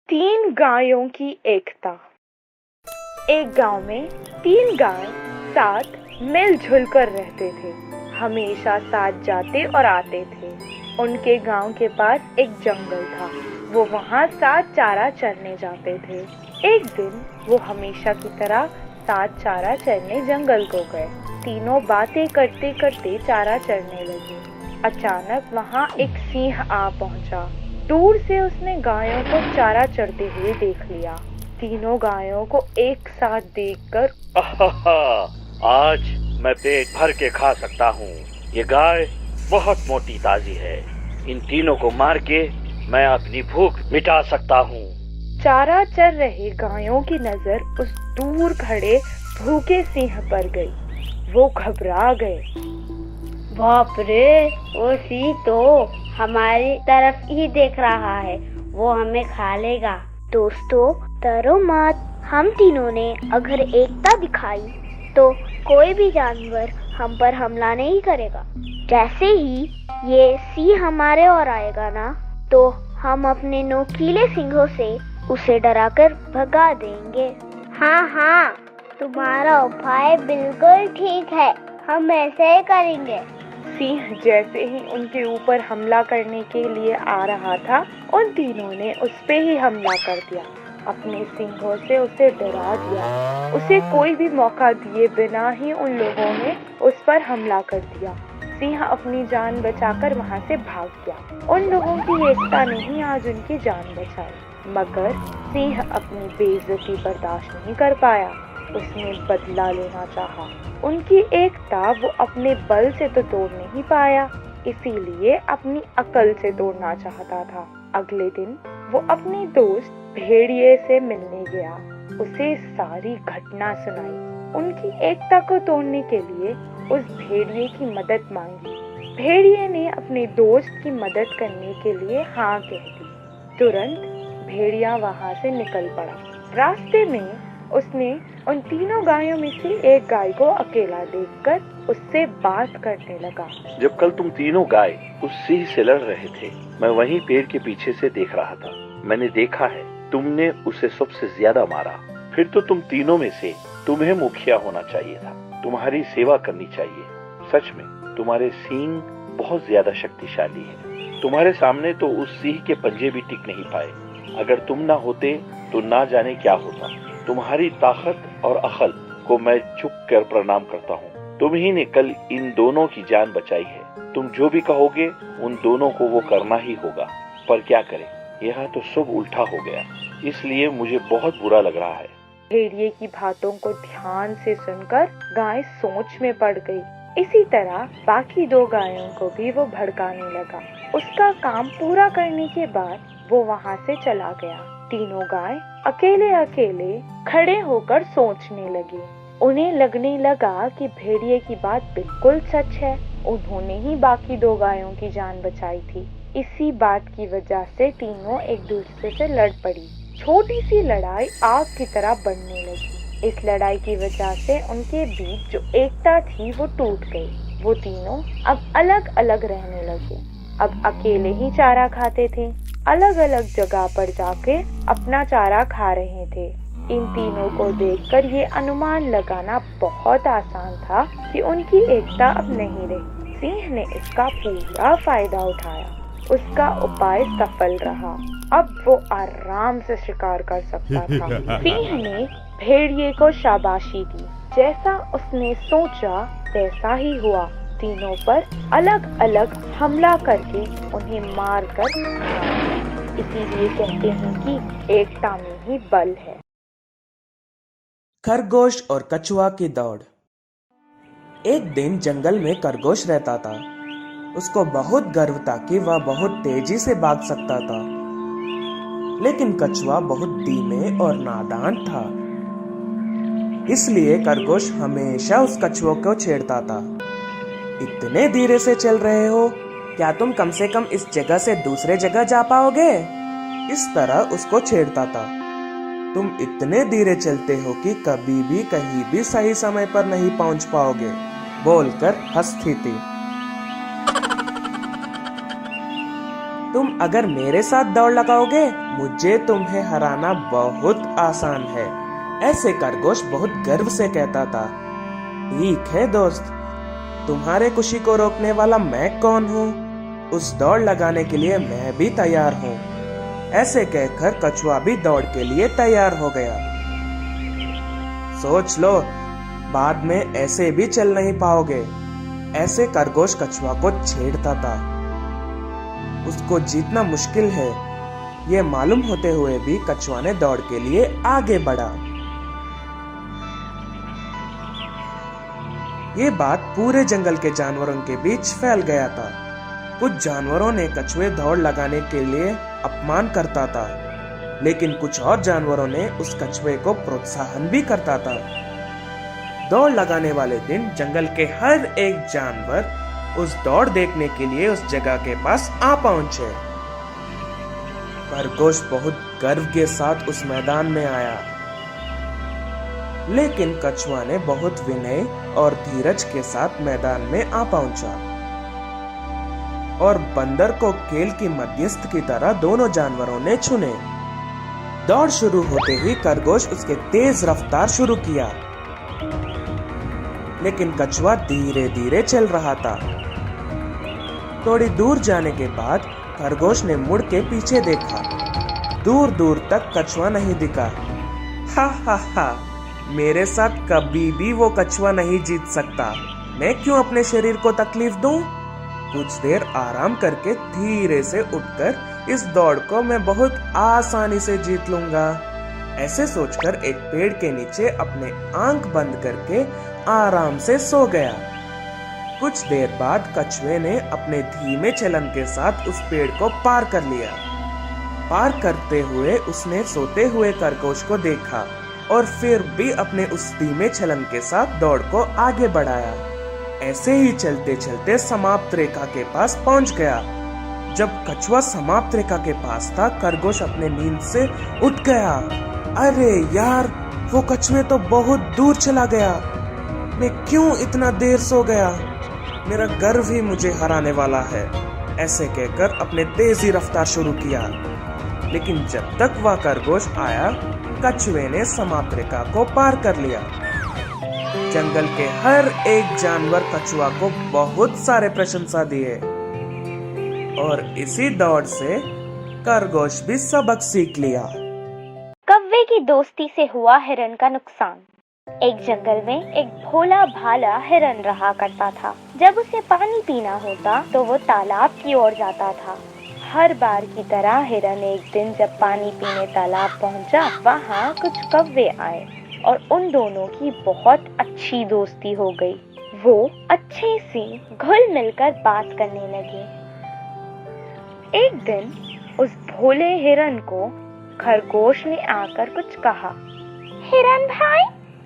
तीन गायों की एकता। एक गांव में तीन गाय साथ मिलजुल कर रहते थे। हमेशा साथ जाते और आते थे। उनके गांव के पास एक जंगल था। वो वहां साथ चारा चरने जाते थे। एक दिन वो हमेशा की तरह साथ चारा चरने जंगल को गए। तीनों बातें करते करते चारा चरने लगे। अचानक वहां एक सिंह आ पहुंचा। दूर से उसने गायों को चारा चरते हुए देख लिया। तीनों गायों को एक साथ देखकर आज मैं पेट भर के खा सकता हूँ। ये गाय बहुत मोटी ताजी है। इन तीनों को मार के मैं अपनी भूख मिटा सकता हूँ। चारा चर रहे गायों की नजर उस दूर खड़े भूखे सिंह पर गई। वो घबरा गए। बाप रे, वो सिंह तो हमारी तरफ ही देख रहा है। वो हमें खा लेगा। दोस्तों, डरो मत। हम तीनों ने अगर एकता दिखाई तो कोई भी जानवर हम पर हमला नहीं करेगा। जैसे ही ये सिंह हमारे और आएगा ना, तो हम अपने नोकीले सींगों से उसे डराकर भगा देंगे। हाँ, तुम्हारा उपाय बिल्कुल ठीक है। हम ऐसे ही करेंगे। सिंह जैसे ही उनके ऊपर हमला करने के लिए आ रहा था, उन तीनों ने उस पे ही हमला कर दिया। अपने सींगों से उसे डरा दिया। उसे कोई भी मौका दिए बिना ही उन लोगों ने उस पर हमला कर दिया। सिंह अपनी जान बचाकर वहां से भाग गया। उन लोगों की एकता ने ही आज उनकी जान बचाई। मगर सिंह अपनी बेइज्जती बर्दाश्त नहीं कर पाया। उसने बदला लेना चाहा। उनकी एकता वो अपने बल से तो तोड़ नहीं पाया, इसीलिए अपनी अकल से तोड़ना चाहता था। अगले दिन वो अपने दोस्त भेड़िए से मिलने गया। उसे सारी घटना सुनाई। उनकी एकता को तोड़ने के लिए उस भेड़िए की मदद मांगी। भेड़िए ने अपने दोस्त की मदद करने के लिए हाँ कह दी। तुरंत भेड़िया वहां से निकल पड़ा। रास्ते में उसने उन तीनों गायों में से एक गाय को अकेला देखकर उससे बात करने लगा। जब कल तुम तीनों गाय उस सिंह से लड़ रहे थे, मैं वहीं पेड़ के पीछे से देख रहा था। मैंने देखा है तुमने उसे सबसे ज्यादा मारा। फिर तो तुम तीनों में से तुम्हें मुखिया होना चाहिए था। तुम्हारी सेवा करनी चाहिए। सच में तुम्हारे सींग बहुत ज्यादा शक्तिशाली है। तुम्हारे सामने तो उस सिंह के पंजे भी टिक नहीं पाए। अगर तुम ना होते तो ना जाने क्या होता। तुम्हारी ताकत और अकल को मैं झुक कर प्रणाम करता हूँ। तुम ही ने कल इन दोनों की जान बचाई है। तुम जो भी कहोगे उन दोनों को वो करना ही होगा। पर क्या करें, यहाँ तो सब उल्टा हो गया। इसलिए मुझे बहुत बुरा लग रहा है। भेड़िए की बातों को ध्यान से सुनकर गाय सोच में पड़ गई। इसी तरह बाकी दो गायों को भी वो भड़काने लगा। उसका काम पूरा करने के बाद वो वहां से चला गया। तीनों गाय अकेले अकेले खड़े होकर सोचने लगे। उन्हें लगने लगा कि भेड़िए की बात बिल्कुल सच है। उन्होंने ही बाकी दो गायों की जान बचाई थी। इसी बात की वजह से तीनों एक दूसरे से लड़ पड़ी। छोटी सी लड़ाई आग की तरह बढ़ने लगी। इस लड़ाई की वजह से उनके बीच जो एकता थी वो टूट गई। वो तीनों अब अलग अलग रहने लगे। अब अकेले ही चारा खाते थे। अलग अलग जगह पर जाके अपना चारा खा रहे थे। इन तीनों को देखकर ये अनुमान लगाना बहुत आसान था कि उनकी एकता अब नहीं रही। सिंह ने इसका पूरा फायदा उठाया। उसका उपाय सफल रहा। अब वो आराम से शिकार कर सकता था। सिंह ने भेड़िए को शाबाशी दी। जैसा उसने सोचा वैसा ही हुआ। तीनों पर अलग अलग हमला करके उन्हें मार कर इसीलिए कहते हैं कि एकता में ही बल है। खरगोश और कछुआ की दौड़। एक दिन जंगल में खरगोश रहता था। उसको बहुत गर्व था कि वह बहुत तेजी से भाग सकता था। लेकिन कछुआ बहुत धीमे और नादान था। इसलिए खरगोश हमेशा उस कछुआ को छेड़ता था। इतने धीरे से चल रहे हो, क्या तुम कम से कम इस जगह से दूसरे जगह जा पाओगे? इस तरह उसको छेड़ता था। तुम इतने धीरे चलते हो कि कभी भी कहीं भी सही समय पर नहीं पहुंच पाओगे, बोलकर हंसती थी। तुम अगर मेरे साथ दौड़ लगाओगे मुझे तुम्हें हराना बहुत आसान है, ऐसे खरगोश बहुत गर्व से कहता था। ठीक है दोस्त, तुम्हारे खुशी को रोकने वाला मैं कौन हूँ? उस दौड़ लगाने के लिए मैं भी तैयार हूँ। ऐसे कहकर कछुआ भी दौड़ के लिए तैयार हो गया। सोच लो, बाद में ऐसे भी चल नहीं पाओगे, ऐसे खरगोश कछुआ को छेड़ता था। उसको जीतना मुश्किल है, ये मालूम होते हुए भी कछुआ ने दौड़ के लिए आगे बढ़ा। ये बात पूरे जंगल के जानवरों के बीच फैल गया था। कुछ जानवरों ने कछुए दौड़ लगाने के लिए अपमान करता था, लेकिन कुछ और जानवरों ने उस कछुए को प्रोत्साहन भी करता था। दौड़ लगाने वाले दिन जंगल के हर एक जानवर उस दौड़ देखने के लिए उस जगह के पास आ पहुंचे। खरगोश बहुत गर्व के साथ उस मैदान में आया, लेकिन कछुआ ने बहुत विनय और धीरज के साथ मैदान में आ पहुंचा और बंदर को खेल की मध्यस्थ की तरह दोनों जानवरों ने चुने। दौड़ शुरू होते ही खरगोश उसके तेज रफ्तार शुरू किया, लेकिन कछुआ धीरे धीरे चल रहा था। थोड़ी दूर जाने के बाद खरगोश ने मुड़ के पीछे देखा। दूर दूर तक कछुआ नहीं दिखा। हा हा हा, मेरे साथ कभी भी वो कछुआ नहीं जीत सकता। मैं क्यों अपने शरीर को तकलीफ दूं? कुछ देर आराम करके धीरे से उठकर इस दौड़ को मैं बहुत आसानी से जीत लूंगा। ऐसे सोचकर एक पेड़ के नीचे अपने आंख बंद करके आराम से सो गया। कुछ देर बाद कछुए ने अपने धीमे चलन के साथ उस पेड़ को पार कर लिया। पार करते हुए उसने सोते हुए खरगोश को देखा और फिर भी अपने उस धीमे चलन के साथ दौड़ को आगे बढ़ाया। ऐसे ही चलते चलते समाप्त रेखा के पास पहुंच गया। जब कछुआ समाप्त रेखा के पास था, खरगोश अपने नींद से उठ गया। अरे यार, वो कछुए तो बहुत दूर चला गया। मैं क्यों इतना देर सो गया? मेरा गर्व ही मुझे हराने वाला है। ऐसे कहकर अपने तेजी रफ्तार शुरू किया, लेकिन जब तक वह खरगोश आया, कछुए ने समाप्त रेखा को पार कर लिया। जंगल के हर एक जानवर कछुआ को बहुत सारे प्रशंसा दिए और इसी दौड़ से खरगोश भी सबक सीख लिया। कौवे की दोस्ती से हुआ हिरन का नुकसान। एक जंगल में एक भोला भाला हिरन रहा करता था। जब उसे पानी पीना होता तो वो तालाब की ओर जाता था। हर बार की तरह हिरन एक दिन जब पानी पीने तालाब पहुंचा, वहाँ कुछ कौवे आए और उन दोनों की बहुत अच्छी दोस्ती हो गई। वो अच्छे से घुल मिलकर बात करने लगे। एक दिन उस भोले हिरन को खरगोश ने आकर कुछ कहा। हिरन भाई,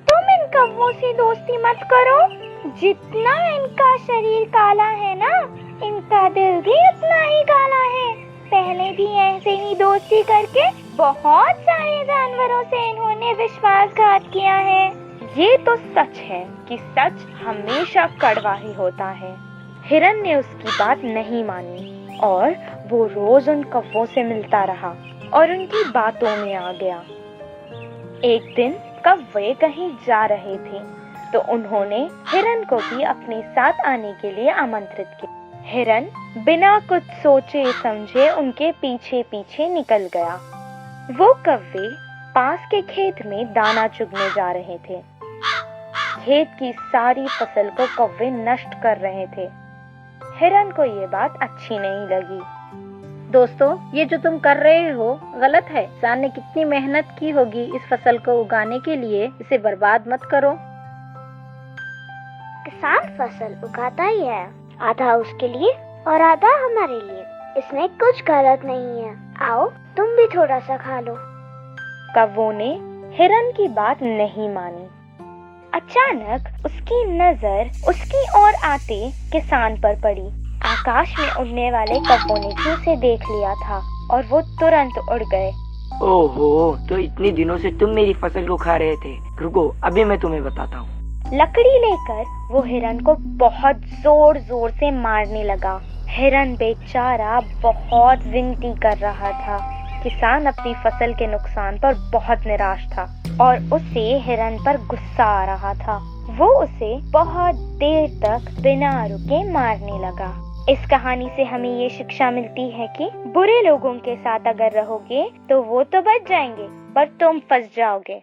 तुम इन कौवों से दोस्ती मत करो। जितना इनका शरीर काला है ना, इनका दिल भी उतना ही काला है। पहले भी ऐसे ही दोस्ती करके बहुत सारे जानवरों से इन्होंने विश्वासघात किया है। ये तो सच है कि सच हमेशा कड़वा ही होता है। हिरन ने उसकी बात नहीं मानी और वो रोज उन कौवों से मिलता रहा और उनकी बातों में आ गया। एक दिन कौवे कहीं जा रहे थे तो उन्होंने हिरन को भी अपने साथ आने के लिए आमंत्रित किया। हिरन बिना कुछ सोचे समझे उनके पीछे पीछे निकल गया। वो कौवे पास के खेत में दाना चुगने जा रहे थे। खेत की सारी फसल को कौवे नष्ट कर रहे थे। हिरन को ये बात अच्छी नहीं लगी। दोस्तों, ये जो तुम कर रहे हो गलत है। किसान ने कितनी मेहनत की होगी इस फसल को उगाने के लिए, इसे बर्बाद मत करो। किसान फसल उगाता ही है, आधा उसके लिए और आधा हमारे लिए। इसमें कुछ गलत नहीं है। आओ तुम भी थोड़ा सा खा लो। कौवों ने हिरन की बात नहीं मानी। अचानक उसकी नजर उसकी ओर आते किसान पर पड़ी। आकाश में उड़ने वाले कौवों ने भी उसे देख लिया था और वो तुरंत उड़ गए। ओहो, तो इतने दिनों से तुम मेरी फसल को खा रहे थे। रुको, अभी मैं तुम्हें बताता हूँ। लकड़ी लेकर वो हिरन को बहुत जोर जोर से मारने लगा। हिरन बेचारा बहुत विनती कर रहा था। किसान अपनी फसल के नुकसान पर बहुत निराश था और उसे हिरन पर गुस्सा आ रहा था। वो उसे बहुत देर तक बिना रुके मारने लगा। इस कहानी से हमें ये शिक्षा मिलती है कि बुरे लोगों के साथ अगर रहोगे तो वो तो बच जाएंगे पर तुम फंस जाओगे।